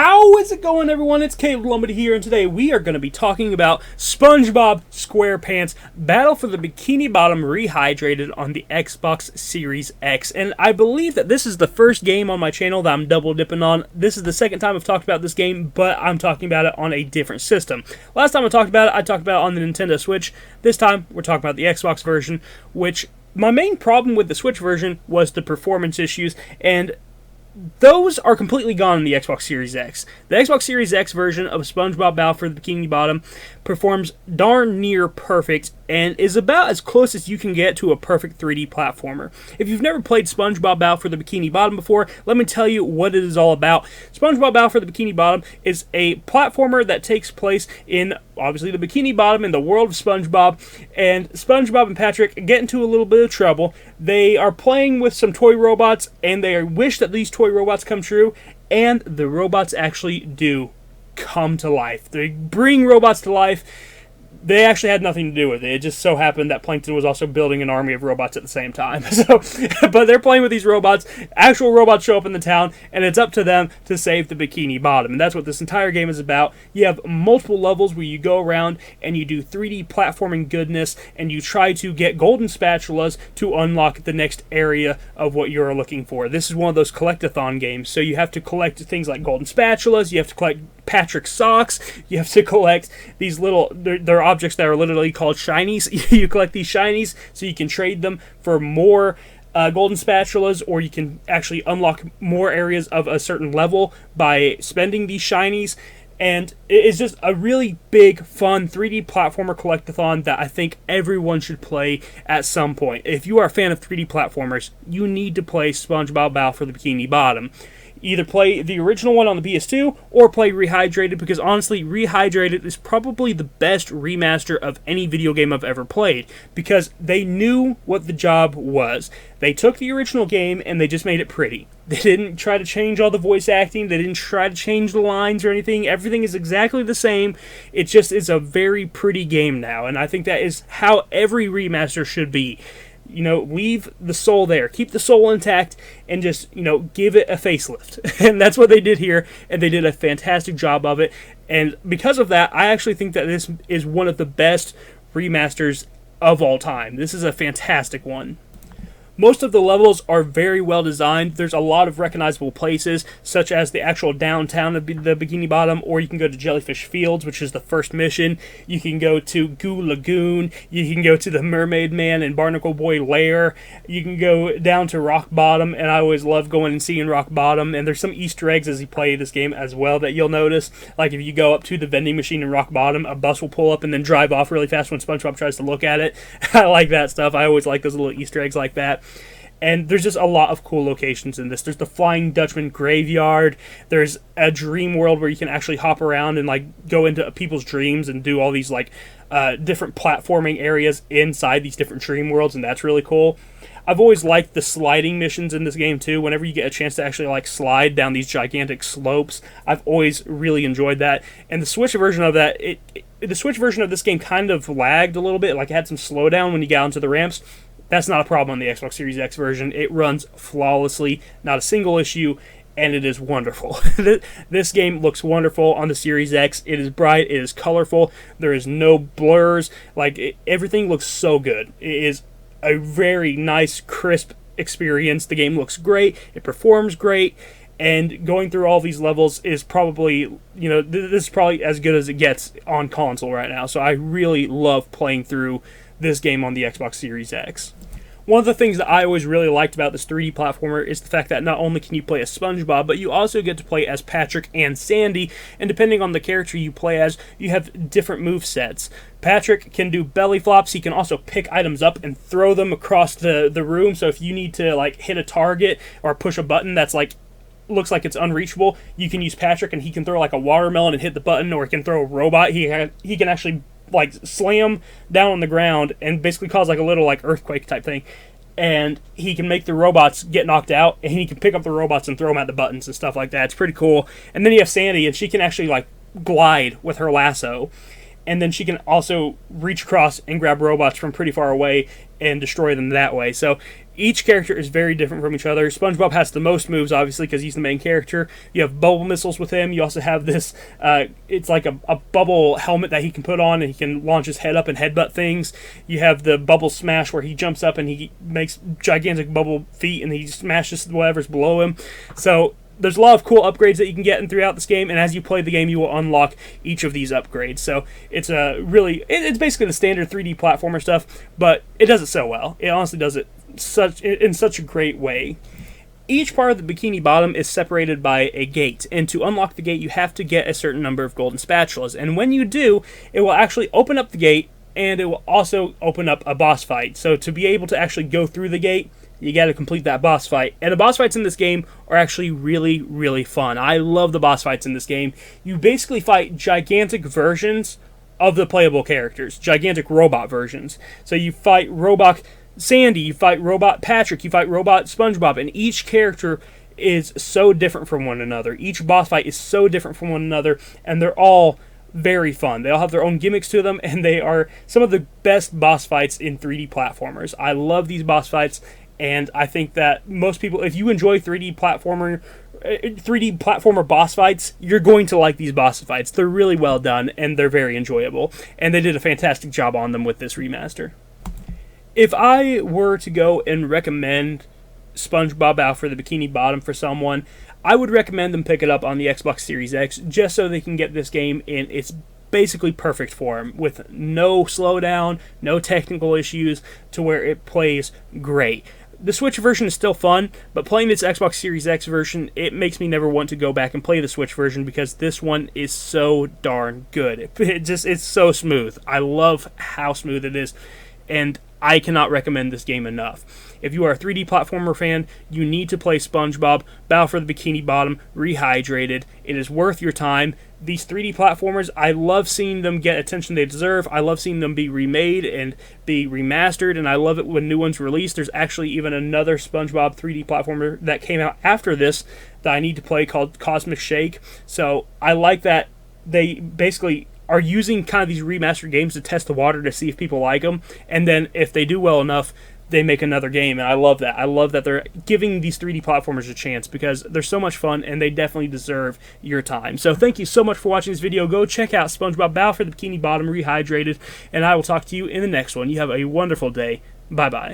How is it going, everyone? It's Caleb Lumberty here, and today we are going to be talking about SpongeBob SquarePants Battle for the Bikini Bottom Rehydrated on the Xbox Series X. And I believe that this is the first game on my channel that I'm double dipping on. This is the second time I've talked about this game, but I'm talking about it on a different system. Last time I talked about it on the Nintendo Switch. This time we're talking about the Xbox version, which my main problem with the Switch version was the performance issues, and those are completely gone in the Xbox Series X. The Xbox Series X version of SpongeBob Battle for the Bikini Bottom performs darn near perfect and is about as close as you can get to a perfect 3D platformer. If you've never played SpongeBob Battle for the Bikini Bottom before, let me tell you what it is all about. SpongeBob Battle for the Bikini Bottom is a platformer that takes place in, obviously, the Bikini Bottom in the world of SpongeBob, and SpongeBob and Patrick get into a little bit of trouble. They are playing with some toy robots, and they wish that these toy robots come true, and the robots actually do come to life. They bring robots to life. They actually had nothing to do with it. It just so happened that Plankton was also building an army of robots at the same time. But they're playing with these robots. Actual robots show up in the town, and it's up to them to save the Bikini Bottom. And that's what this entire game is about. You have multiple levels where you go around and you do 3D platforming goodness, and you try to get golden spatulas to unlock the next area of what you're looking for. This is one of those collect-a-thon games. So you have to collect things like golden spatulas. You have to collect Patrick's socks. You have to collect these little, they're objects that are literally called shinies. You collect these shinies so you can trade them for more golden spatulas, or you can actually unlock more areas of a certain level by spending these shinies. And it's just a really big, fun 3D platformer collect-a-thon that I think everyone should play at some point. If you are a fan of 3D platformers, you need to play SpongeBob Battle for the Bikini Bottom. Either play the original one on the PS2 or play Rehydrated, because honestly, Rehydrated is probably the best remaster of any video game I've ever played, because they knew what the job was. They took the original game and they just made it pretty. They didn't try to change all the voice acting. They didn't try to change the lines or anything. Everything is exactly the same. It just is a very pretty game now, and I think that is how every remaster should be. You know, leave the soul there. Keep the soul intact and just, give it a facelift. And that's what they did here, and they did a fantastic job of it. And because of that, I actually think that this is one of the best remasters of all time. This is a fantastic one. Most of the levels are very well designed. There's a lot of recognizable places, such as the actual downtown of the Bikini Bottom, or you can go to Jellyfish Fields, which is the first mission. You can go to Goo Lagoon. You can go to the Mermaid Man and Barnacle Boy Lair. You can go down to Rock Bottom, and I always love going and seeing Rock Bottom. And there's some Easter eggs as you play this game as well that you'll notice. Like if you go up to the vending machine in Rock Bottom, a bus will pull up and then drive off really fast when SpongeBob tries to look at it. I like that stuff. I always like those little Easter eggs like that. And there's just a lot of cool locations in this. There's the Flying Dutchman Graveyard. There's a dream world where you can actually hop around and go into people's dreams and do all these different platforming areas inside these different dream worlds, and that's really cool. I've always liked the sliding missions in this game too. Whenever you get a chance to actually slide down these gigantic slopes, I've always really enjoyed that. And the Switch version of that, the Switch version of this game kind of lagged a little bit. It had some slowdown when you got onto the ramps. That's not a problem on the Xbox Series X version. It runs flawlessly, not a single issue, and it is wonderful. This game looks wonderful on the Series X. It is bright, it is colorful, there is no blurs. Everything looks so good. It is a very nice, crisp experience. The game looks great, it performs great, and going through all these levels is probably, this is probably as good as it gets on console right now. So I really love playing through this game on the Xbox Series X. One of the things that I always really liked about this 3D platformer is the fact that not only can you play as SpongeBob, but you also get to play as Patrick and Sandy, and depending on the character you play as, you have different move sets. Patrick can do belly flops. He can also pick items up and throw them across the room, so if you need to hit a target or push a button that's looks like it's unreachable, you can use Patrick and he can throw a watermelon and hit the button, or he can throw a robot. He can actually slam down on the ground and basically cause a little earthquake type thing, and he can make the robots get knocked out, and he can pick up the robots and throw them at the buttons and stuff like that. It's pretty cool. And then you have Sandy, and she can actually glide with her lasso, and then she can also reach across and grab robots from pretty far away and destroy them that way. So Each character is very different from each other. SpongeBob has the most moves, obviously, because he's the main character. You have bubble missiles with him. You also have this, it's like a bubble helmet that he can put on, and he can launch his head up and headbutt things. You have the bubble smash where he jumps up and he makes gigantic bubble feet, and he smashes whatever's below him. So there's a lot of cool upgrades that you can get throughout this game, and as you play the game, you will unlock each of these upgrades. So it's it's basically the standard 3D platformer stuff, but it does it so well. It honestly does it in such a great way. Each part of the Bikini Bottom is separated by a gate, and to unlock the gate, you have to get a certain number of golden spatulas. And when you do, it will actually open up the gate, and it will also open up a boss fight. So to be able to actually go through the gate, you got to complete that boss fight. And the boss fights in this game are actually really, really fun. I love the boss fights in this game. You basically fight gigantic versions of the playable characters, gigantic robot versions. So you fight Robot Sandy, you fight Robot Patrick, you fight Robot SpongeBob, and each character is so different from one another. Each boss fight is so different from one another, and they're all very fun. They all have their own gimmicks to them, and they are some of the best boss fights in 3D platformers. I love these boss fights, and I think that most people, if you enjoy 3D platformer boss fights, you're going to like these boss fights. They're really well done, and they're very enjoyable, and they did a fantastic job on them with this remaster. If I were to go and recommend SpongeBob Battle for the Bikini Bottom for someone, I would recommend them pick it up on the Xbox Series X just so they can get this game in its basically perfect form with no slowdown, no technical issues, to where it plays great. The Switch version is still fun, but playing this Xbox Series X version, it makes me never want to go back and play the Switch version because this one is so darn good. It's so smooth. I love how smooth it is, and I cannot recommend this game enough. If you are a 3D platformer fan, you need to play SpongeBob Battle for the Bikini Bottom Rehydrated. It is worth your time. These 3D platformers, I love seeing them get attention they deserve. I love seeing them be remade and be remastered, and I love it when new ones release. There's actually even another SpongeBob 3D platformer that came out after this that I need to play called Cosmic Shake. So I like that they basically are using kind of these remastered games to test the water to see if people like them, and then if they do well enough, they make another game, and I love that. I love that they're giving these 3D platformers a chance because they're so much fun, and they definitely deserve your time. So thank you so much for watching this video. Go check out SpongeBob Battle for the Bikini Bottom Rehydrated, and I will talk to you in the next one. You have a wonderful day. Bye-bye.